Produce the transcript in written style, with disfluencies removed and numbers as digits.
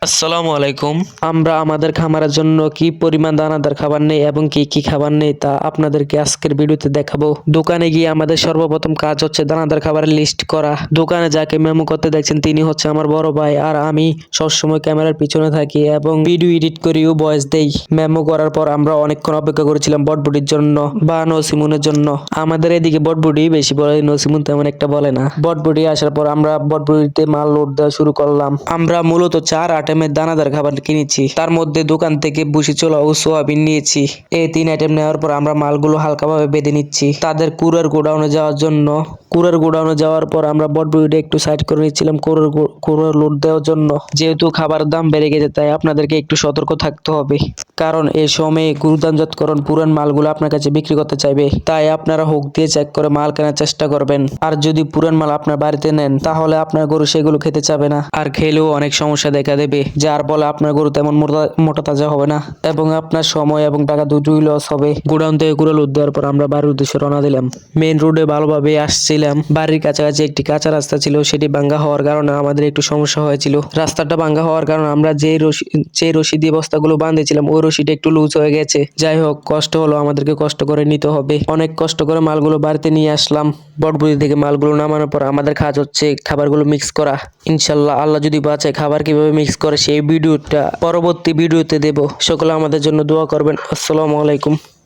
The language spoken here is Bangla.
আসসালামু আলাইকুম। আমরা আমাদের খামারের জন্য কি পরিমাণ দানাদার খাবার নেই এবং কি কি খাবার নেই তা আপনাদেরকে আজকের ভিডিওতে দেখাবো। দোকানে গিয়ে আমাদের সর্বপ্রথম কাজ হচ্ছে দানাদার খাবারের লিস্ট করা। দোকানে যাকে মেমো করতে দেখছেন তিনি হচ্ছে আমার বড় ভাই, আর আমি সবসময় ক্যামেরার পিছনে থাকি এবং ভিডিও এডিট করিও ভয়েস দেই। মেমো করার পর আমরা অনেকক্ষণ অপেক্ষা করেছিলাম বটবুটির জন্য বা নসিমুনের জন্য। আমাদের এদিকে বটবুটি বেশি বলে, নসিমুন তেমন একটা বলে না। বটবুটি আসার পর আমরা বটবুটিতে মাল লোড দেওয়া শুরু করলাম। আমরা মূলত 4 আইটেমের দানাদার খাবার কিনেছি, তার মধ্যে দোকান থেকে বুসি ছোলা ও সোয়াবিন নিয়েছি। এই 3 আইটেম নেওয়ার পর আমরা মালগুলো হালকাভাবে বেঁধে নিচ্ছি তাদের কুরার গোডাউনে যাওয়ার জন্য। কুরার গোডাউনে যাওয়ার পর আমরা বটবুটিটা একটু সাইড করে নিচ্ছিলাম কুরার লোড দেওয়ার জন্য। যেহেতু খাবার দাম বেড়ে গেছে তাই আপনাদেরকে একটু সতর্ক থাকতে হবে, কারণ এই সময়ে গুরুদানজাতকরণ পুরান মালগুলো আপনার কাছে বিক্রি করতে চাইবে, তাই আপনারা হুক দিয়ে চেক করে মাল কেনার চেষ্টা করবেন। আর যদি পুরান মাল আপনার বাড়িতে নেন তাহলে আপনার গরু সেগুলো খেতে চাবে না, আর খেলেও অনেক সমস্যা দেখা দেবে, যার ফলে আপনার গরু তেমন মোটা তাজা হবে না এবং আপনার সময় এবং টাকা দুটোই লস হবে। গোডাউন থেকে কুড়াল লোড দেওয়ার পর আমরা বাড়ির উদ্দেশ্যে রওনা দিলাম। মেইন রোডে ভালোভাবে আসছিলাম। বাড়ির কাছাকাছি একটি কাঁচা রাস্তা ছিল, সেটি ভাঙ্গা হওয়ার কারণে আমাদের একটু সমস্যা হয়েছিল। রাস্তাটা ভাঙ্গা হওয়ার কারণে আমরা যে রশি দিয়ে বস্তাগুলো বাঁধেছিলাম ওই রশিটা একটু লুজ হয়ে গেছে। যাই হোক, কষ্ট হলো, আমাদেরকে কষ্ট করে নিতে হবে। অনেক কষ্ট করে মালগুলো বাড়িতে নিয়ে আসলাম। বটবুটি থেকে মালগুলো নামানোর পর আমাদের কাজ হচ্ছে খাবারগুলো মিক্স করা। ইনশাল্লাহ আল্লাহ যদি বাঁচায় খাবার কিভাবে মিক্স করে সেই ভিডিওটা পরবর্তী ভিডিওতে দেব। সকলে আমাদের জন্য দোয়া করবেন। আসসালামু আলাইকুম।